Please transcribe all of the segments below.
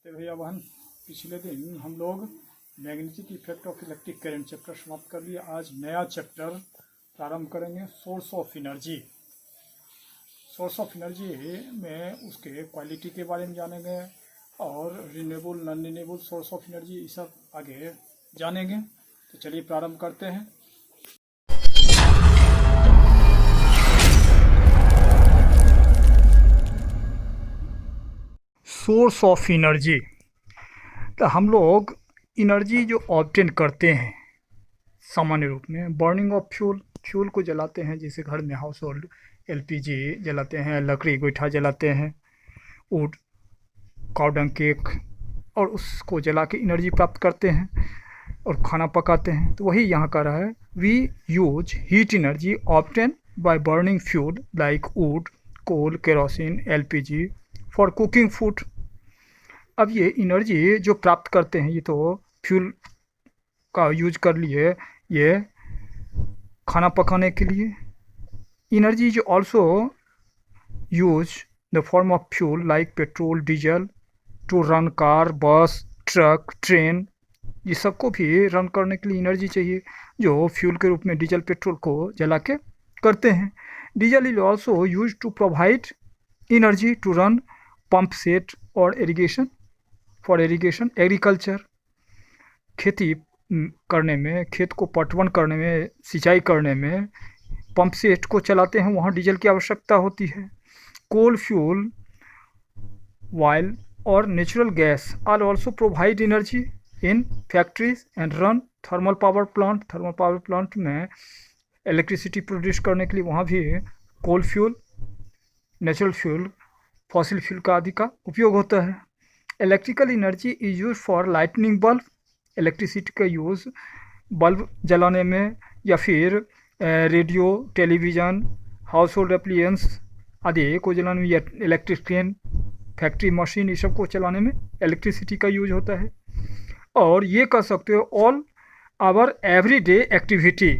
नमस्ते भैया बहन। पिछले दिन हम लोग magnetic effect of electric current chapter समाप्त कर लिए। आज नया चैप्टर प्रारंभ करेंगे, source of energy. Source of energy में उसके क्वालिटी के बारे में जानेंगे और renewable non renewable source of energy ये सब आगे जानेंगे। तो चलिए प्रारंभ करते हैं। सोर्स ऑफ एनर्जी, तो हम लोग एनर्जी जो ऑब्टेन करते हैं सामान्य रूप में बर्निंग ऑफ फ्यूल को जलाते हैं, जैसे घर में हाउस होल्ड एलपीजी जलाते हैं, लकड़ी गोईठा जलाते हैं, वुड काउडंग केक, और उसको जला के एनर्जी प्राप्त करते हैं और खाना पकाते हैं। तो वही यहाँ कर रहा है, we use heat energy obtain by burning fuel like wood, coal, kerosene, LPG for cooking food. अब ये एनर्जी जो प्राप्त करते हैं, ये तो फ्यूल का यूज कर लिए ये खाना पकाने के लिए। एनर्जी जो also use the form of fuel like petrol, diesel to run car, bus, truck, train, ये सबको भी रन करने के लिए एनर्जी चाहिए, जो फ्यूल के रूप में डीजल पेट्रोल को जला के करते हैं। Diesel is also use to provide energy to run pump set और इरिगेशन फॉर इरिगेशन एग्रीकल्चर। खेती करने में, खेत को पटवन करने में, सिंचाई करने में पंप सेट को चलाते हैं, वहाँ डीजल की आवश्यकता होती है। कोल फ्यूल, ऑयल और natural gas are also provide energy in factories and run thermal power plant. Thermal power plant में इलेक्ट्रिसिटी प्रोड्यूस करने के लिए वहाँ भी coal fuel, natural fuel, fossil fuel का आदि का उपयोग होता है। Electrical energy is use for lightning bulb, electricity का यूज़ बल्ब जलाने में या फिर radio, television, household appliances आदि को जलाने में, या इलेक्ट्रिक ट्रेन, फैक्ट्री मशीन, ये सब को चलाने में इलेक्ट्रिसिटी का यूज होता है। और ये कह सकते हो all our everyday activity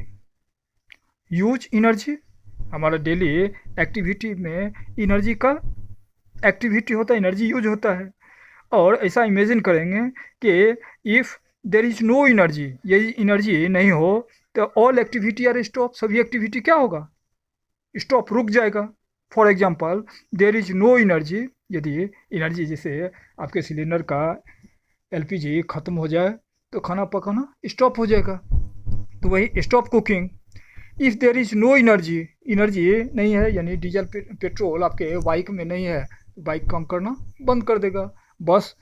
use energy. हमारा डेली एक्टिविटी में एनर्जी का एक्टिविटी होता है, एनर्जी यूज होता है। और ऐसा इमेजिन करेंगे कि if there is no energy, यदि एनर्जी नहीं हो तो ऑल एक्टिविटी आर स्टॉप, सभी एक्टिविटी क्या होगा, स्टॉप, रुक जाएगा। For example there is no energy, यदि एनर्जी जैसे आपके सिलेंडर का एलपीजी ख़त्म हो जाए तो खाना पकाना स्टॉप हो जाएगा, तो वही stop cooking. If there is no energy, energy नहीं है, यानी डीजल पेट्रोल आपके बाइक में नहीं है, बाइक काम करना बंद कर देगा, बस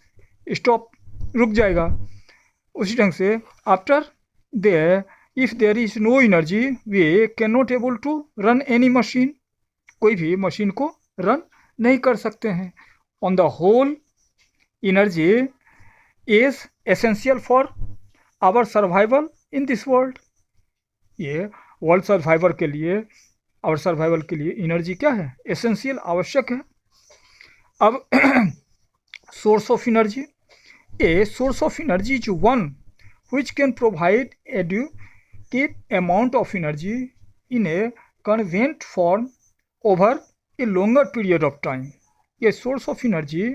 स्टॉप, रुक जाएगा। उसी ढंग से after there if there is no energy we can not able to run any machine, कोई भी मशीन को रन नहीं कर सकते हैं। On the whole energy is essential for our survival in this world. ये वर्ल्ड सर्वाइवल के लिए, आवर सर्वाइवल के लिए एनर्जी क्या है, एसेंशियल, आवश्यक है। अब source of energy, a source of energy is one which can provide adequate amount of energy in a convenient form over a longer period of time। ये सोर्स ऑफ एनर्जी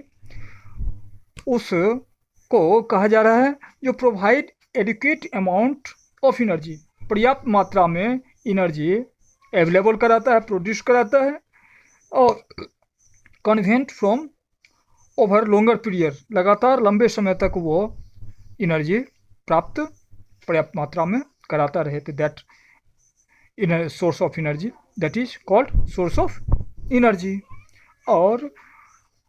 उसको कहा जा रहा है जो provide adequate amount of energy, पर्याप्त मात्रा में एनर्जी अवेलेबल कराता है, प्रोड्यूस कराता है, और convent from over longer period, लगातार लंबे समय तक वो एनर्जी प्राप्त पर्याप्त मात्रा में कराता रहे, तो that in source of energy, that is called source of energy. और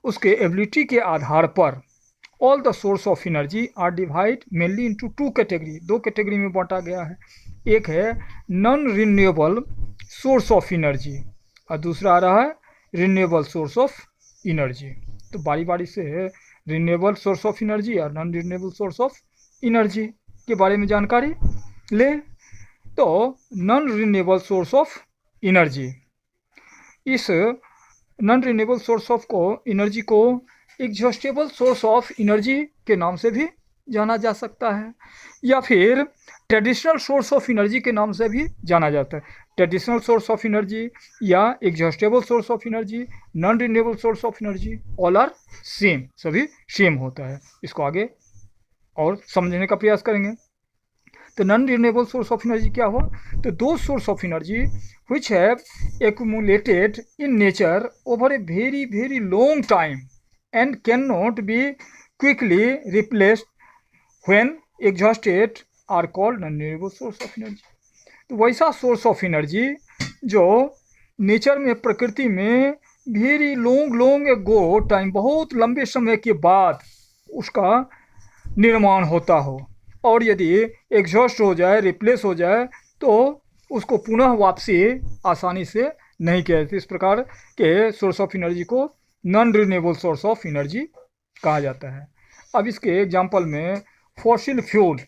उसके एबिलिटी के आधार पर all the source of energy are divide mainly into two category, दो कैटेगरी में बांटा गया है। एक है non renewable source of energy और दूसरा आ रहा है रिन्यूएबल सोर्स ऑफ एनर्जी। तो बारी बारी से रिन्यूएबल सोर्स ऑफ एनर्जी और non renewable source of energy के बारे में जानकारी ले। तो non renewable source of energy, इस non renewable source of energy को एग्जॉस्टेबल सोर्स ऑफ एनर्जी के नाम से भी जाना जा सकता है, या फिर ट्रेडिशनल सोर्स ऑफ एनर्जी के नाम से भी जाना जाता है। ट्रेडिशनल सोर्स ऑफ एनर्जी या exhaustible source of energy, non renewable source of energy, all are same, सभी सेम होता है। इसको आगे और समझने का प्रयास करेंगे। तो non renewable source of energy क्या हुआ? तो दो source of energy which have accumulated in nature over a very very long time and cannot be quickly replaced when exhausted are called non-renewable source of energy। तो वैसा source of energy जो nature में, प्रकृति में very long ago time, बहुत लंबे समय के बाद उसका निर्माण होता हो, और यदि एग्जॉस्ट हो जाए, रिप्लेस हो जाए, तो उसको पुनः वापसी आसानी से नहीं किया जाती। इस प्रकार के सोर्स ऑफ एनर्जी को non renewable source of energy कहा जाता है। अब इसके एग्जांपल में फॉसिल फ्यूल,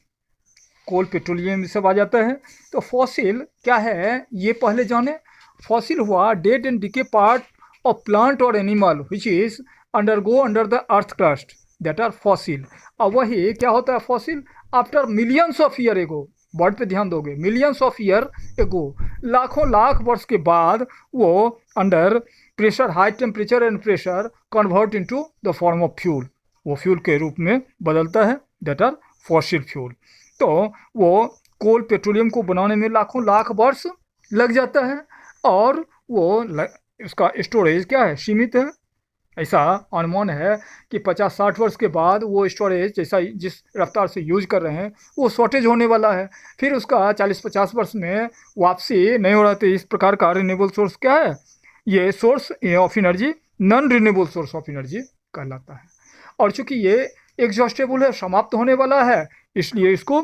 कोल, पेट्रोलियम सब आ जाता है। तो फॉसिल क्या है ये पहले जाने। फॉसिल हुआ dead and decay part of plant और animal which is undergo under the earth crust, that are fossil. अब वही क्या होता है fossil? After millions of year ago, word पे ध्यान दोगे, मिलियंस ऑफ ईयर एगो, लाखों लाख वर्ष के बाद वो under pressure, high temperature and pressure convert into the form of fuel, वो फ्यूल के रूप में बदलता है, दैट आर फॉसिल फ्यूल। तो वो कोल, पेट्रोलियम को बनाने में लाखों लाख वर्ष लग जाता है, और वो उसका स्टोरेज क्या है? सीमित है। ऐसा अनुमान है कि 50-60 वर्ष के बाद वो स्टोरेज जैसा जिस रफ्तार से यूज कर रहे हैं वो शॉर्टेज होने वाला है, फिर उसका 40-50 वर्ष में वापसी नहीं हो रहा। तो इस प्रकार का रिन्यूएबल सोर्स क्या है? ये source of energy non renewable source of energy कहलाता है। और चूंकि ये एग्जॉस्टेबल है, समाप्त होने वाला है, इसलिए इसको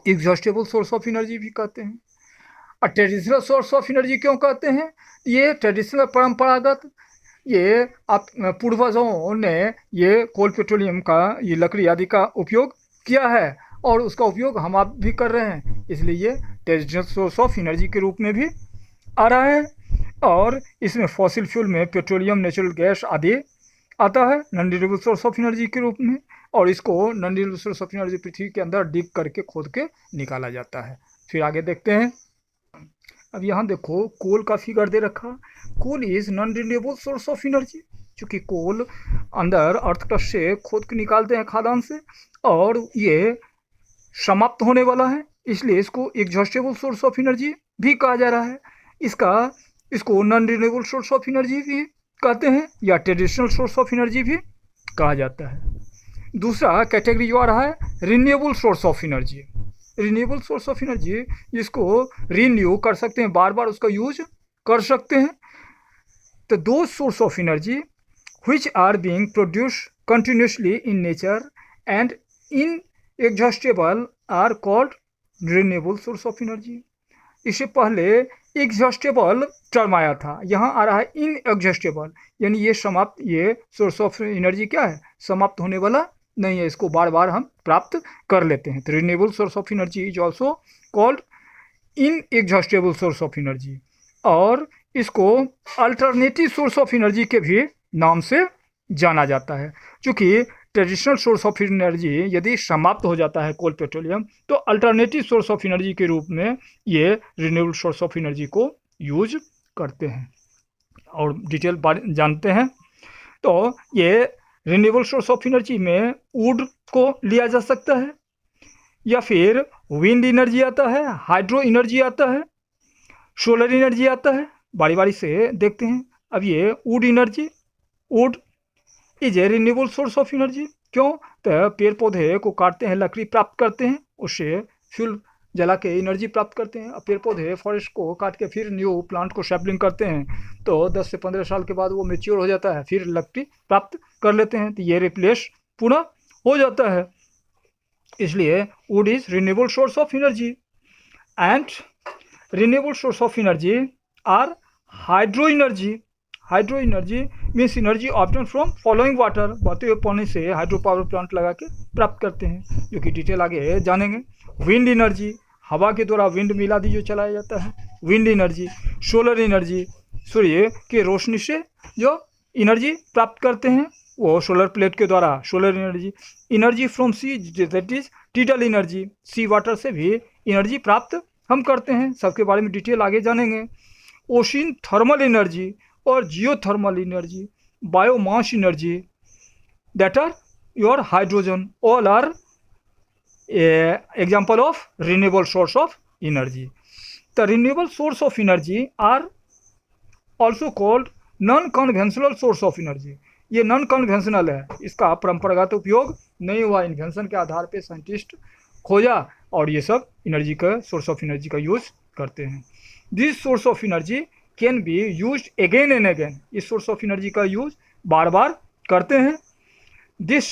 एग्जॉस्टेबल सोर्स ऑफ एनर्जी भी कहते हैं। और ट्रेडिशनल सोर्स ऑफ एनर्जी क्यों कहते हैं? ये ट्रेडिशनल, परंपरागत, ये आप पूर्वजों ने ये कोल, पेट्रोलियम का, ये लकड़ी आदि का उपयोग किया है, और उसका उपयोग हम आप भी कर रहे हैं, इसलिए ये ट्रेडिशनल सोर्स ऑफ एनर्जी के रूप में भी आ रहा है। और इसमें फॉसिल फ्यूल में पेट्रोलियम, नेचुरल गैस आदि आता है non renewable source of energy के रूप में, और इसको non renewable source of energy पृथ्वी के अंदर डिग करके खोद के निकाला जाता है। फिर आगे देखते हैं। अब यहाँ देखो कोल का फिगर दे रखा। Coal is non renewable source of energy, चूँकि कोल अंदर अर्थ क्रस्ट से खोद के निकालते हैं खदान से, और ये समाप्त होने वाला है, इसलिए इसको एग्जॉस्टेबल सोर्स ऑफ एनर्जी भी कहा जा रहा है। इसको non renewable source of energy भी कहते हैं, या ट्रेडिशनल सोर्स ऑफ एनर्जी भी कहा जाता है। दूसरा कैटेगरी जो आ रहा है renewable source of energy. Renewable source of energy जिसको रिन्यू कर सकते हैं, बार बार उसका यूज कर सकते हैं। तो दो source of energy which are being produced continuously in nature and inexhaustible are called renewable source of energy। इससे पहले एग्जॉस्टेबल टर्म आया था, यहाँ आ रहा है इनएग्जॉस्टेबल, यानी ये समाप्त, ये सोर्स ऑफ एनर्जी क्या है? समाप्त होने वाला नहीं है, इसको बार बार हम प्राप्त कर लेते हैं। तो renewable source of energy is also called inexhaustible source of energy, और इसको अल्टरनेटिव सोर्स ऑफ एनर्जी के भी नाम से जाना जाता है। क्योंकि ट्रेडिशनल सोर्स ऑफ एनर्जी यदि समाप्त हो जाता है कोल, पेट्रोलियम, तो अल्टरनेटिव सोर्स ऑफ एनर्जी के रूप में ये रिन्यूएबल सोर्स ऑफ एनर्जी को यूज करते हैं, और डिटेल जानते हैं। तो ये रिन्यूएबल सोर्स ऑफ एनर्जी में वुड को लिया जा सकता है, या फिर विंड एनर्जी आता है, हाइड्रो एनर्जी आता है, सोलर एनर्जी आता है। बारी बारी से देखते हैं। अब ये would energy, would is a renewable source of energy. क्यों? तो पेड़ पौधे को काटते हैं, लकड़ी प्राप्त करते हैं, उससे फ्यूल जला के एनर्जी प्राप्त करते हैं। अब पेड़ पौधे फॉरेस्ट को काट के फिर न्यू प्लांट को सैपलिंग करते हैं, तो 10 से 15 साल के बाद वो मेच्योर हो जाता है, फिर लकड़ी प्राप्त कर लेते हैं, तो ये रिप्लेस पुनः हो जाता है। इसलिए wood is renewable source of energy. And renewable source of energy are hydro energy. Hydro energy means energy obtain from following water, बहते हुए पानी से हाइड्रो पावर प्लांट लगा के प्राप्त करते हैं, जो कि डिटेल आगे जानेंगे। विंड एनर्जी, हवा के द्वारा विंड मिल आदि जो चलाया जाता है, विंड एनर्जी। सोलर एनर्जी, सूर्य की रोशनी से जो एनर्जी प्राप्त करते हैं वो सोलर प्लेट के द्वारा solar energy. Energy from sea, that is tidal energy, sea water से भी एनर्जी प्राप्त हम करते हैं, सबके बारे में डिटेल आगे जानेंगे। ओशन थर्मल एनर्जी और geothermal energy, biomass energy, that are your hydrogen, all are example of renewable source of energy. The renewable source of energy are also called non conventional source of energy. ये non conventional है, इसका परंपरागत उपयोग नहीं हुआ, invention के आधार पे scientist खोजा और ये सब एनर्जी का सोर्स ऑफ एनर्जी का यूज करते हैं। This source of energy can be used again and again, इस सोर्स ऑफ एनर्जी का यूज बार बार करते हैं। This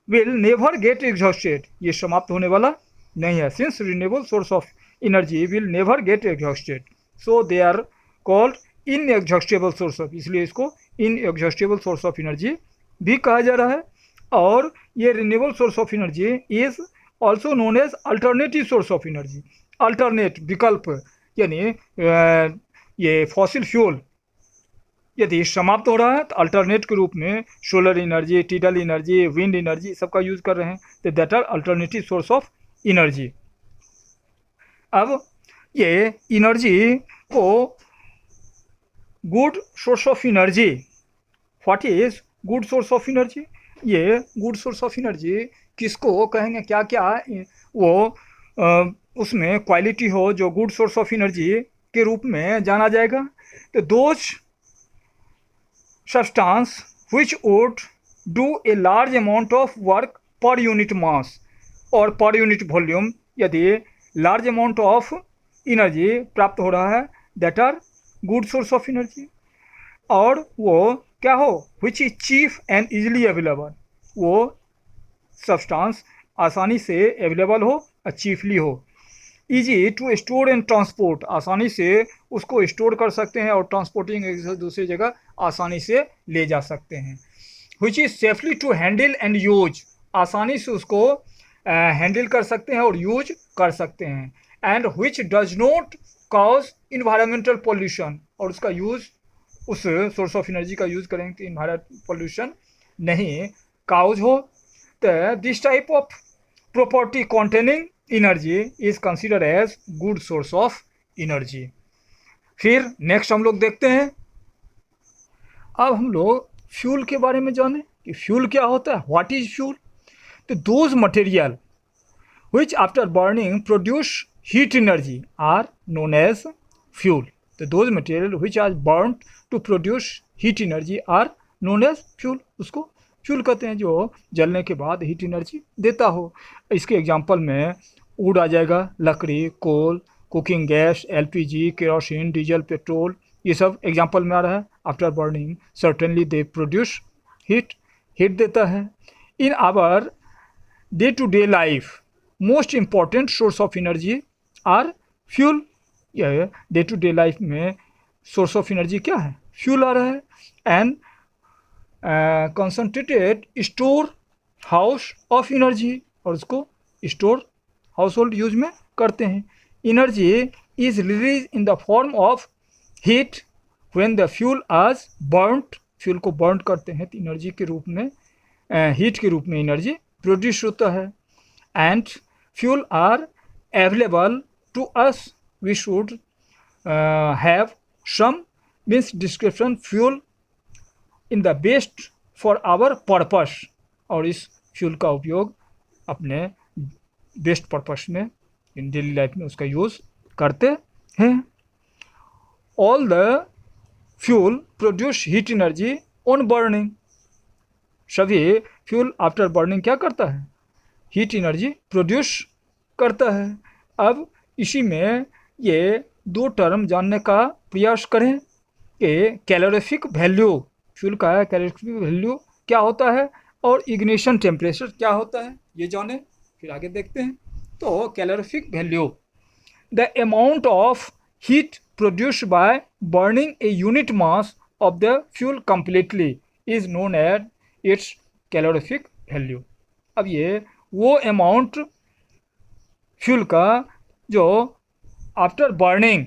will never get exhausted, ये समाप्त होने वाला नहीं है। Since renewable source of energy will never get exhausted, so they are called inexhaustible source of, इसलिए इसको इनएग्जॉस्टेबल सोर्स ऑफ एनर्जी भी कहा जा रहा है। और ये renewable source of energy is also known as alternative source of energy. Alternate विकल्प, यानी ये फॉसिल फ्यूल यदि समाप्त हो रहा है तो अल्टरनेट के रूप में solar energy, tidal energy, wind energy सबका यूज कर रहे हैं, तो that are alternative source of energy. अब ये एनर्जी को good source of energy, what is good source of energy? ये गुड सोर्स ऑफ एनर्जी किसको कहेंगे, क्या क्या वो उसमें क्वालिटी हो जो गुड सोर्स ऑफ एनर्जी के रूप में जाना जाएगा? तो those substance which would do a large amount of work per unit mass और per unit volume, यदि large amount of energy प्राप्त हो रहा है, that are good source of energy। और वो क्या हो, which is cheap and easily available, वो substance आसानी से अवेलेबल हो और चीफली हो। Easy to store and transport, आसानी से उसको स्टोर कर सकते हैं और ट्रांसपोर्टिंग एक से दूसरी जगह आसानी से ले जा सकते हैं। Which is safely to handle and use, आसानी से उसको हैंडल कर सकते हैं और यूज कर सकते हैं। And which does not cause environmental pollution, और उसका यूज, उस सोर्स ऑफ एनर्जी का यूज करेंगे तो इन्वायरमेंटल पोल्यूशन नहीं काउज हो। तो this type of property containing energy is consider as good source of energy. फिर नेक्स्ट हम लोग देखते हैं, अब हम लोग फ्यूल के बारे में जानें कि फ्यूल क्या होता है, व्हाट इज फ्यूल। तो those material which after burning produce heat energy are known as fuel. तो those material which are burn to produce heat energy are known as fuel, उसको फ्यूल कहते हैं, जो जलने के बाद हीट एनर्जी देता हो। इसके एग्जांपल में वुड आ जाएगा, लकड़ी, coal, cooking gas, LPG, kerosene, diesel, petrol, ये सब एग्जांपल में आ रहा है। After burning certainly they produce heat देता है। In our day to day life most important source of energy are fuel. यह डे टू डे लाइफ में सोर्स ऑफ एनर्जी क्या है, फ्यूल आ रहा है। And concentrated store house of energy, और उसको स्टोर हाउस होल्ड यूज में करते हैं। Energy is release in the form of heat when the fuel आज बर्नड, फ्यूल को बर्न करते हैं तो एनर्जी के रूप में, हीट के रूप में एनर्जी प्रोड्यूस होता है। And fuel are available to us, we should have some means description fuel in the best for our purpose, और इस फ्यूल का उपयोग अपने बेस्ट पर्पस में इन डेली लाइफ में उसका यूज़ करते हैं। All the fuel produce heat energy on burning, सभी फ्यूल आफ्टर बर्निंग क्या करता है, हीट एनर्जी प्रोड्यूस करता है। अब इसी में ये दो टर्म जानने का प्रयास करें कि कैलोरीफिक वैल्यू, फ्यूल का है कैलोरीफिक वैल्यू क्या होता है और इग्निशन टेम्परेचर क्या होता है, ये जाने फिर आगे देखते हैं। तो calorific value, the amount of heat produced by burning a unit mass of the fuel completely is known as its calorific value. अब ये वो अमाउंट फ्यूल का जो आफ्टर बर्निंग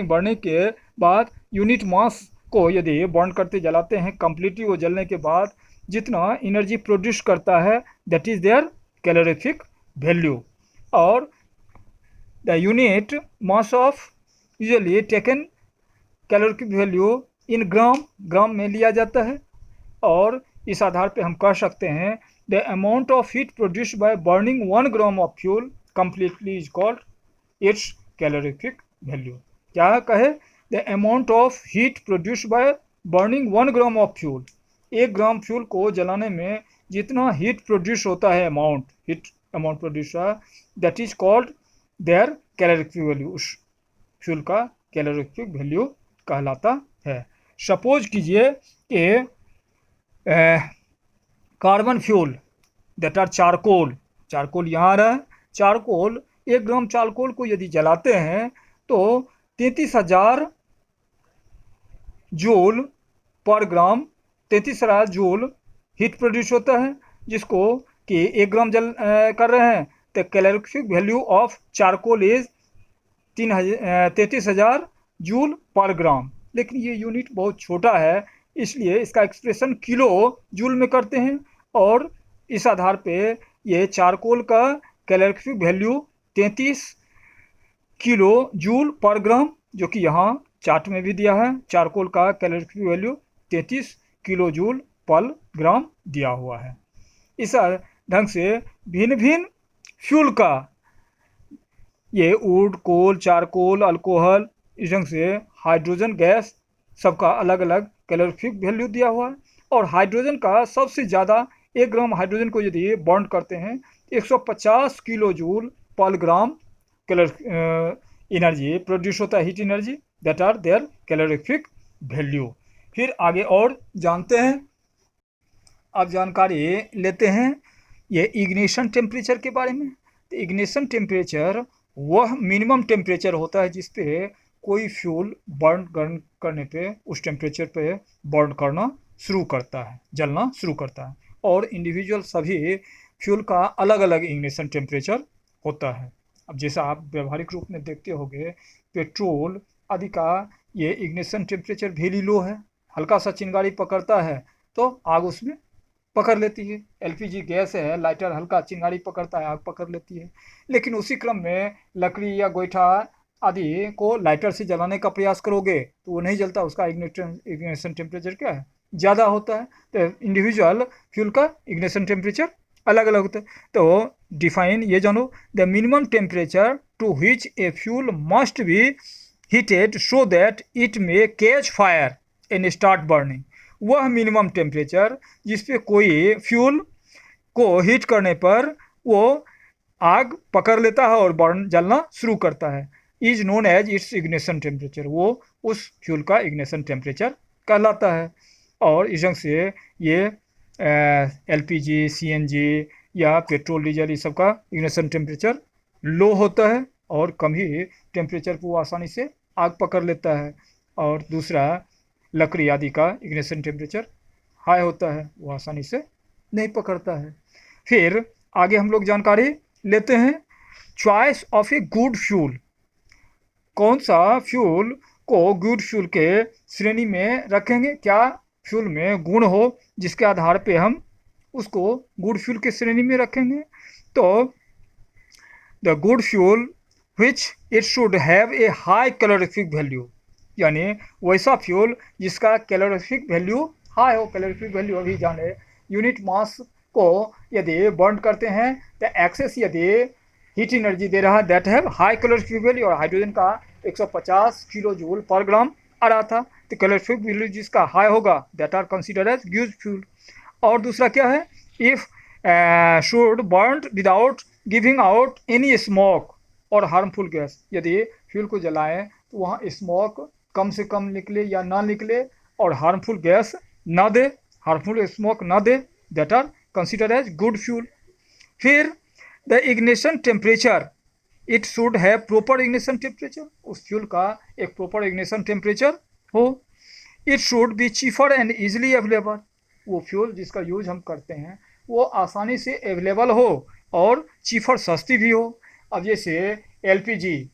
बर्निंग के बाद यूनिट मास को यदि बर्न करते जलाते हैं, कंप्लीटली वो जलने के बाद जितना एनर्जी प्रोड्यूस करता है, that is their calorific value. और the unit mass of usually taken calorie value in gram में लिया जाता है, और इस आधार पे हम कह सकते हैं the amount of heat produced by burning 1 gram of fuel completely is called its calorific value. क्या कहे? The amount of heat produced by burning 1 gram of fuel, 1 gram fuel को जलाने में जितना हीट प्रोड्यूस होता है, अमाउंट प्रोड्यूस है, that is called their calorific value, उस फ्यूल का कैलोरीफिक वैल्यू कहलाता है। सपोज कीजिए कि carbon fuel that are charcoal यहाँ आ रहा है, चारकोल 1 ग्राम चारकोल को यदि जलाते हैं तो 33,000 जूल पर ग्राम, 33,000 जूल हीट प्रोड्यूस होता है, जिसको कि 1 ग्राम जल कर रहे हैं, तो calorific value of charcoal is 33,000 joule per gram. लेकिन ये यूनिट बहुत छोटा है, इसलिए इसका एक्सप्रेशन किलो जूल में करते हैं, और इस आधार पे ये चारकोल का calorific value 33 kilo joule per ग्राम, जो कि यहाँ चार्ट में भी दिया है, चारकोल का calorific value 33 kilo joule per ग्राम दिया हुआ है। इस ढंग से भिन्न भिन्न फ्यूल का, ये वुड, कोल, चारकोल, अल्कोहल, इस ढंग से हाइड्रोजन गैस, सबका अलग अलग कैलोरीफिक वैल्यू दिया हुआ है। और हाइड्रोजन का सबसे ज़्यादा, 1 ग्राम हाइड्रोजन को यदि बर्न करते हैं 150 किलो जूल पर ग्राम एनर्जी प्रोड्यूस होता है, heat energy, that are their calorific value. फिर आगे और जानते हैं, अब जानकारी लेते हैं ये इग्निशन टेम्परेचर के बारे में। तो इग्निशन टेम्परेचर वह मिनिमम टेम्परेचर होता है जिस पे कोई फ्यूल बर्न करने पे उस टेम्परेचर पे बर्न करना शुरू करता है, जलना शुरू करता है। और इंडिविजुअल सभी फ्यूल का अलग अलग इग्निशन टेम्परेचर होता है। अब जैसा आप व्यवहारिक रूप में देखते होंगे, पेट्रोल आदि का ये इग्निशन टेम्परेचर वेरी लो है, हल्का सा चिंगारी पकड़ता है तो आग उसमें पकड़ लेती है। एलपीजी गैस है, लाइटर हल्का चिंगारी पकड़ता है, आग पकड़ लेती है। लेकिन उसी क्रम में लकड़ी या गोईठा आदि को लाइटर से जलाने का प्रयास करोगे तो वो नहीं जलता, उसका इग्निशन टेम्परेचर क्या है, ज़्यादा होता है। तो इंडिविजुअल फ्यूल का इग्निशन टेम्परेचर अलग अलग होता है। तो डिफाइन ये जानो, the minimum temperature to which a fuel must be heated so that it may catch fire and start burning, वह मिनिमम टेम्परेचर जिस पे कोई फ्यूल को हीट करने पर वो आग पकड़ लेता है और बर्न जलना शुरू करता है, is known as its ignition temperature, वो उस फ्यूल का इग्निशन टेम्परेचर कहलाता है। और इस ढंग से ये एलपीजी, सीएनजी या पेट्रोल, डीजल, इस सब का इग्निशन टेम्परेचर लो होता है और कम ही टेम्परेचर पर वो आसानी से आग पकड़ लेता है। और दूसरा लकड़ी आदि का इग्निशन टेम्परेचर हाई होता है, वो आसानी से नहीं पकड़ता है। फिर आगे हम लोग जानकारी लेते हैं, choice of a good fuel, कौन सा फ्यूल को गुड फ्यूल के श्रेणी में रखेंगे, क्या फ्यूल में गुण हो जिसके आधार पे हम उसको गुड फ्यूल के श्रेणी में रखेंगे। तो the good fuel which it should have a high calorific value, यानी वैसा फ्यूल जिसका कैलोरीफिक वैल्यू हाई हो। कैलोरीफिक वैल्यू अभी जाने, यूनिट मास को यदि बर्न करते हैं तो एक्सेस यदि हीट एनर्जी दे रहा है, that have high calorific value. और हाइड्रोजन का 150 किलो जूल पर ग्राम आ रहा था, तो कैलोरीफिक वैल्यू जिसका हाई होगा that are considered as good fuel. और दूसरा क्या है, if should burn without giving out any smoke और हार्मफुल गैस, यदि फ्यूल को जलाएं तो वहाँ स्मोक कम से कम निकले या ना निकले और हार्मफुल गैस ना दे, हार्मफुल स्मोक ना दे, that are considered as good fuel. फिर the ignition temperature, it should have proper ignition temperature, उस फ्यूल का एक प्रॉपर इग्निशन टेम्परेचर हो। It should be cheaper and easily available, वो फ्यूल जिसका यूज हम करते हैं वो आसानी से अवेलेबल हो और चीफर, सस्ती भी हो। अब जैसे एलपीजी,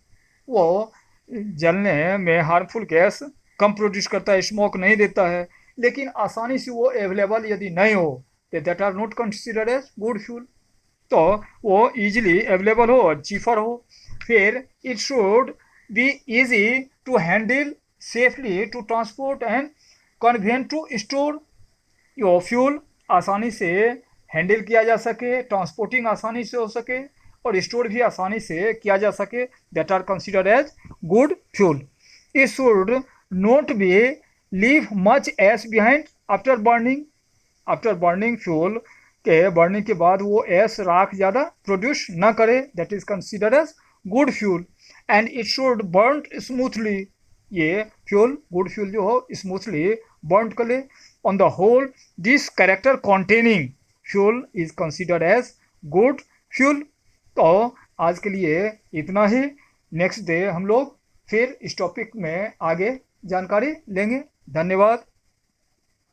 वो जलने में हार्मफुल गैस कम प्रोड्यूस करता है, स्मोक नहीं देता है, लेकिन आसानी से वो अवेलेबल यदि नहीं हो तो that are not considered as good fuel. तो वो इजीली अवेलेबल हो और चीफर हो। फिर it should be easy to handle, safely to transport and convenient to store. यो फ्यूल आसानी से हैंडल किया जा सके, ट्रांसपोर्टिंग आसानी से हो सके और स्टोर भी आसानी से किया जा सके, that are considered as good fuel. It should not be leave much ash behind after burning. After burning fuel के बर्निंग के बाद वो एस राख ज़्यादा प्रोड्यूस ना करे, that is considered as good fuel. And it should burn smoothly, ये fuel good fuel जो हो स्मूथली बर्न कर ले। On the whole this character containing fuel is considered as good fuel. तो आज के लिए इतना ही। नेक्स्ट डे हम लोग फिर इस टॉपिक में आगे जानकारी लेंगे। धन्यवाद।